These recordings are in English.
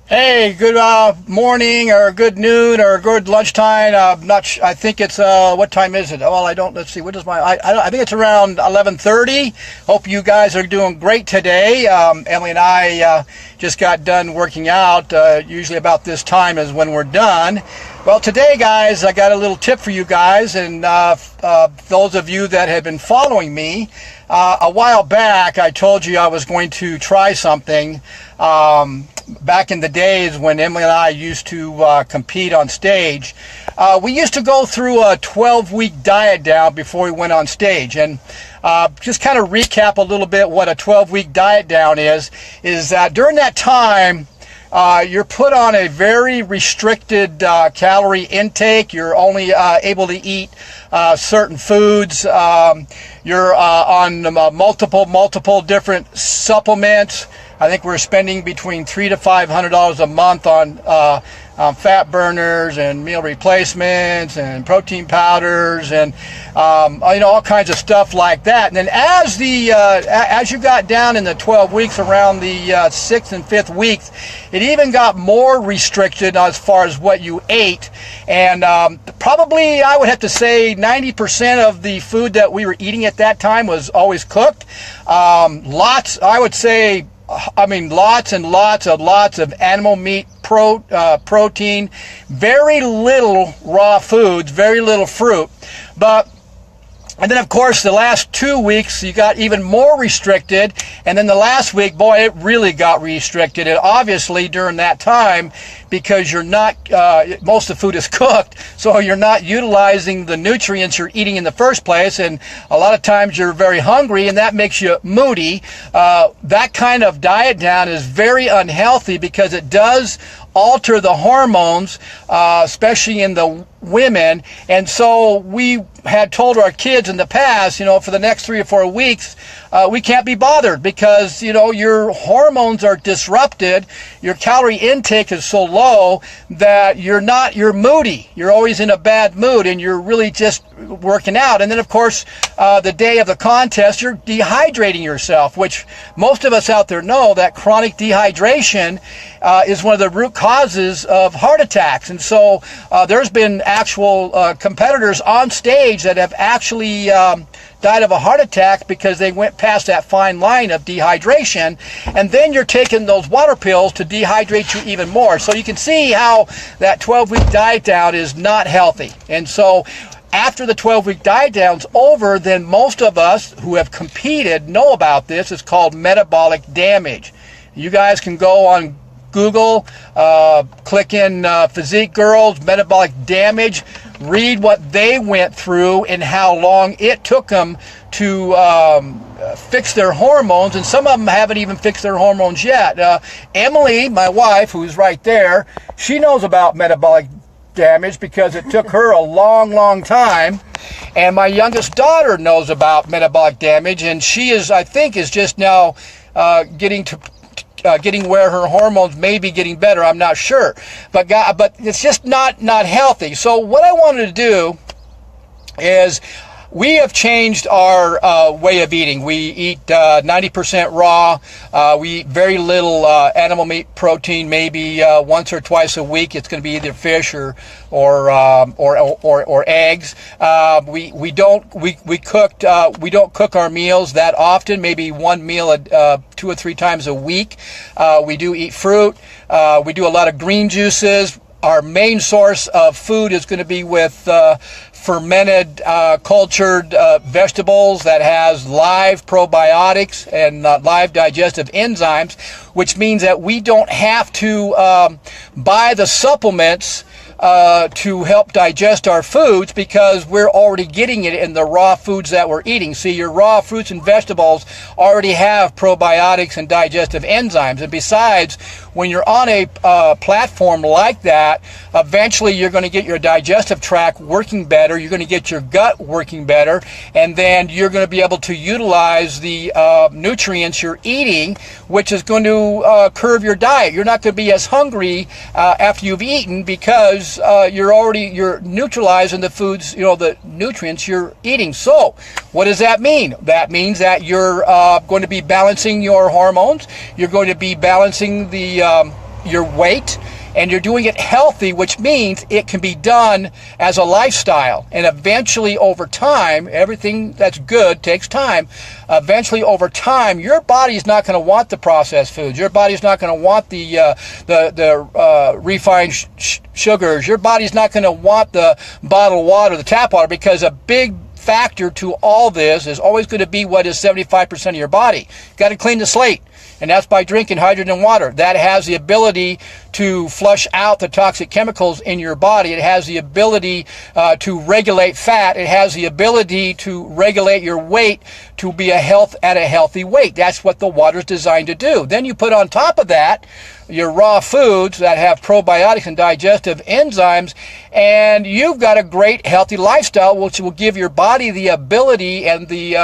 Hey, good morning or good noon or good lunchtime. I think it's what time is it? Well, I don't. Let's see. What is my? I think it's around 11:30. Hope you guys are doing great today. Emily and I just got done working out. Usually about this time is when we're done. Well, today, guys, I got a little tip for you guys, and those of you that have been following me. A while back, I told you I was going to try something. Back in the days when Emily and I used to compete on stage, we used to go through a 12-week diet down before we went on stage. And just kind of recap a little bit what a 12-week diet down is that during that time, you're put on a very restricted calorie intake. You're only able to eat certain foods. You're on multiple different supplements. I think we're spending between $300 to $500 a month on fat burners and meal replacements and protein powders and all kinds of stuff like that. And then as you got down in the 12 weeks, around the 6th and 5th weeks, it even got more restricted as far as what you ate. And probably I would have to say 90% of the food that we were eating at that time was always cooked. Lots and lots of animal meat, protein, very little raw foods, very little fruit. And then, of course, the last 2 weeks, you got even more restricted. And then the last week, boy, it really got restricted. And obviously, during that time, because you're not, most of the food is cooked, so you're not utilizing the nutrients you're eating in the first place. And a lot of times you're very hungry, and that makes you moody. That kind of diet down is very unhealthy because it does alter the hormones, especially in the women. And so we had told our kids in the past, for the next 3 or 4 weeks, we can't be bothered because, your hormones are disrupted. Your calorie intake is so low that you're moody. You're always in a bad mood and you're really just working out. And then, of course, the day of the contest, you're dehydrating yourself, which most of us out there know that chronic dehydration is one of the root causes of heart attacks. And so there's been actual competitors on stage that have actually died of a heart attack because they went past that fine line of dehydration, and then you're taking those water pills to dehydrate you even more. So you can see how that 12-week diet down is not healthy. And so after the 12-week diet down's over, then most of us who have competed know about this. It's called metabolic damage. You guys can go on Google, click in Physique Girls, metabolic damage, read what they went through and how long it took them to fix their hormones, and some of them haven't even fixed their hormones yet. Emily, my wife, who's right there, she knows about metabolic damage because it took her a long time. And my youngest daughter knows about metabolic damage, and she is just now getting where her hormones may be getting better. I'm not sure, but it's just not healthy. So what I wanted to do is we have changed our way of eating. We eat 90% raw. We eat very little animal meat, protein. Maybe once or twice a week, it's going to be either fish or eggs. We don't cook our meals that often. Maybe one meal 2 or 3 times a week. We do eat fruit. We do a lot of green juices. Our main source of food is going to be with fermented, cultured vegetables that has live probiotics and live digestive enzymes, which means that we don't have to buy the supplements to help digest our foods because we're already getting it in the raw foods that we're eating. See, your raw fruits and vegetables already have probiotics and digestive enzymes. And besides, when you're on a platform like that, eventually you're going to get your digestive tract working better, you're going to get your gut working better, and then you're going to be able to utilize the nutrients you're eating, which is going to curb your diet. You're not going to be as hungry after you've eaten because you're neutralizing the foods, the nutrients you're eating. So what does that mean? That means that you're going to be balancing your hormones. You're going to be balancing the your weight, and you're doing it healthy, which means it can be done as a lifestyle. And eventually over time, everything that's good takes time. Eventually over time, your body's not going to want the processed foods. Your body's not going to want the refined sugars. Your body's not going to want the bottled water, the tap water, because a big factor to all this is always going to be what is 75% of your body. Got to clean the slate. And that's by drinking hydrogen water. That has the ability to flush out the toxic chemicals in your body. It has the ability to regulate fat. It has the ability to regulate your weight to be at a healthy weight. That's what the water is designed to do. Then you put on top of that your raw foods that have probiotics and digestive enzymes, and you've got a great healthy lifestyle, which will give your body the ability and the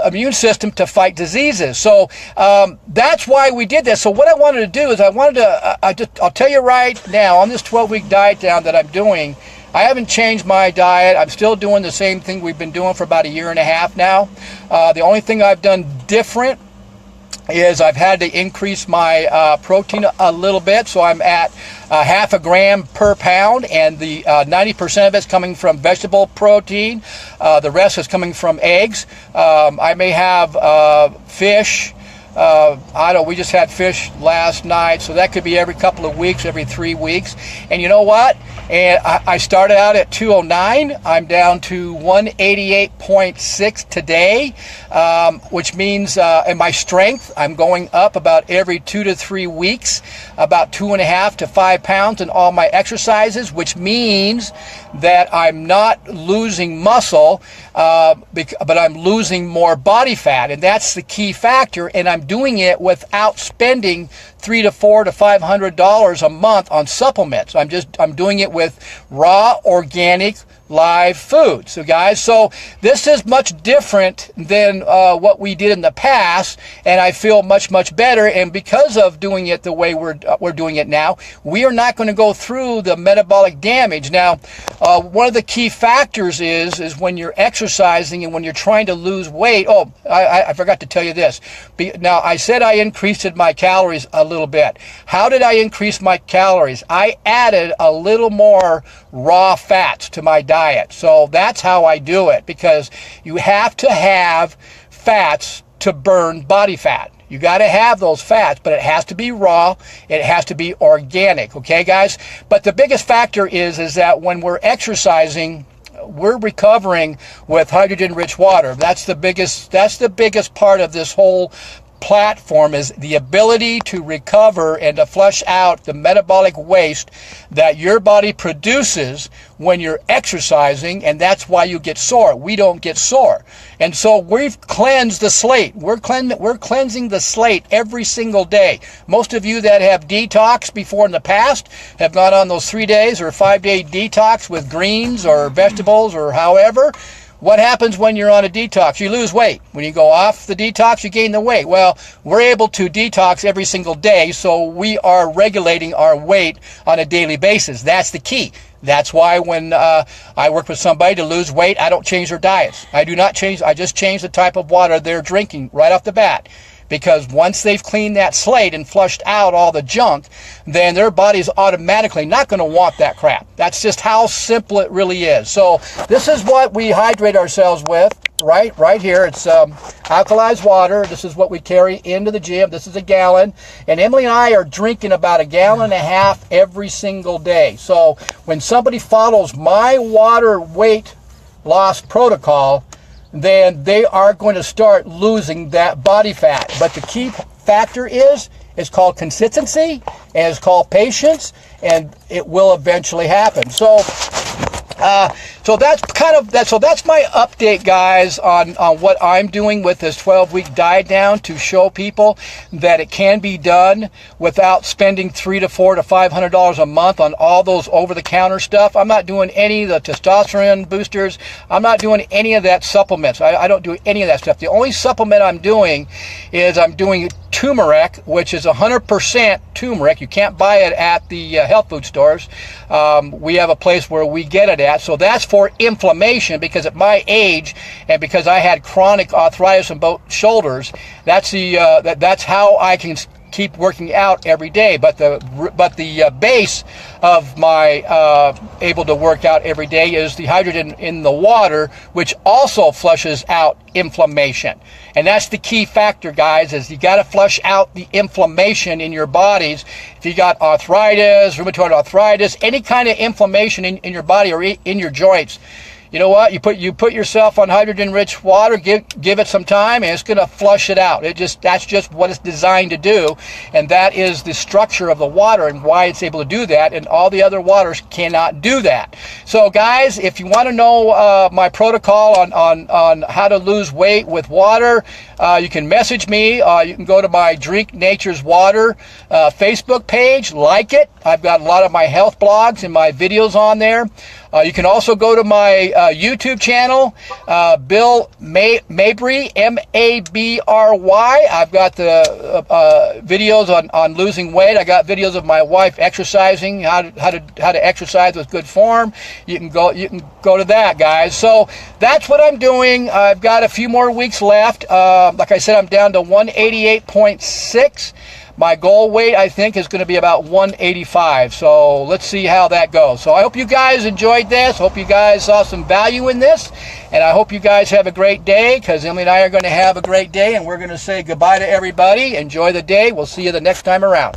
immune system to fight diseases. So that's why we did this. So what I wanted to do is I'll tell you right now, on this 12-week diet down that I'm doing, I haven't changed my diet. I'm still doing the same thing we've been doing for about a year and a half now. The only thing I've done different is I've had to increase my protein a little bit, so I'm at half a gram per pound, and the 90% of it's coming from vegetable protein. The rest is coming from eggs. I may have fish. We just had fish last night, so that could be every couple of weeks, every 3 weeks. And you know what? And I started out at 209. I'm down to 188.6 today, which means in my strength, I'm going up about every 2 to 3 weeks, about 2.5 to 5 pounds in all my exercises, which means that I'm not losing muscle, but I'm losing more body fat, and that's the key factor. And I'm doing it without spending $300 to $400 to $500 a month on supplements. I'm doing it with raw, organic, live food. So guys, so this is much different than what we did in the past, and I feel much, much better. And because of doing it the way we're doing it now, we are not going to go through the metabolic damage. Now, one of the key factors is when you're exercising and when you're trying to lose weight. Oh, I forgot to tell you this. Now, I said I increased my calories a little bit. How did I increase my calories? I added a little more raw fats to my diet. So that's how I do it, because you have to have fats to burn body fat. You got to have those fats, but it has to be raw. It has to be organic. Okay, guys? But the biggest factor is that when we're exercising, we're recovering with hydrogen-rich water. That's the biggest part of this whole platform, is the ability to recover and to flush out the metabolic waste that your body produces when you're exercising, and that's why you get sore. We don't get sore. And so we've cleansed the slate. We're cleansing the slate every single day. Most of you that have detox before in the past have gone on those 3 days or 5 day detox with greens or vegetables or however. What happens when you're on a detox? You lose weight. When you go off the detox, you gain the weight. Well, we're able to detox every single day, so we are regulating our weight on a daily basis. That's the key. That's why when I work with somebody to lose weight, I don't change their diets. I do not change. I just change the type of water they're drinking right off the bat. Because once they've cleaned that slate and flushed out all the junk, then their body's automatically not going to want that crap. That's just how simple it really is. So this is what we hydrate ourselves with, right here. It's alkalized water. This is what we carry into the gym. This is a gallon. And Emily and I are drinking about 1.5 gallons every single day. So when somebody follows my water weight loss protocol, then they are going to start losing that body fat. But the key factor is called consistency, and it's called patience, and it will eventually happen. So that's that's my update, guys, on what I'm doing with this 12-week diet down, to show people that it can be done without spending $300 to $400 to $500 a month on all those over-the-counter stuff. I'm not doing any of the testosterone boosters. I'm not doing any of that supplements. I don't do any of that stuff. The only supplement I'm doing is turmeric, which is 100% turmeric. You can't buy it at the health food stores. We have a place where we get it at. So that's for inflammation, because at my age and because I had chronic arthritis in both shoulders, that's how I can keep working out every day. But the base of my able to work out every day is the hydrogen in the water, which also flushes out inflammation. And that's the key factor, guys, is you got to flush out the inflammation in your bodies. If you got arthritis, rheumatoid arthritis, any kind of inflammation in your body or in your joints, you know what? You put yourself on hydrogen-rich water, give it some time, and it's going to flush it out. That's just what it's designed to do, and that is the structure of the water and why it's able to do that. And all the other waters cannot do that. So, guys, if you want to know my protocol on how to lose weight with water, you can message me. You can go to my Drink Nature's Water Facebook page, like it. I've got a lot of my health blogs and my videos on there. You can also go to my YouTube channel, Bill Mabry, M-A-B-R-Y. I've got the videos on losing weight. I got videos of my wife exercising, how to exercise with good form. You can go to that, guys. So that's what I'm doing. I've got a few more weeks left. Like I said, I'm down to 188.6. My goal weight, I think, is going to be about 185. So let's see how that goes. So I hope you guys enjoyed this. Hope you guys saw some value in this. And I hope you guys have a great day, because Emily and I are going to have a great day. And we're going to say goodbye to everybody. Enjoy the day. We'll see you the next time around.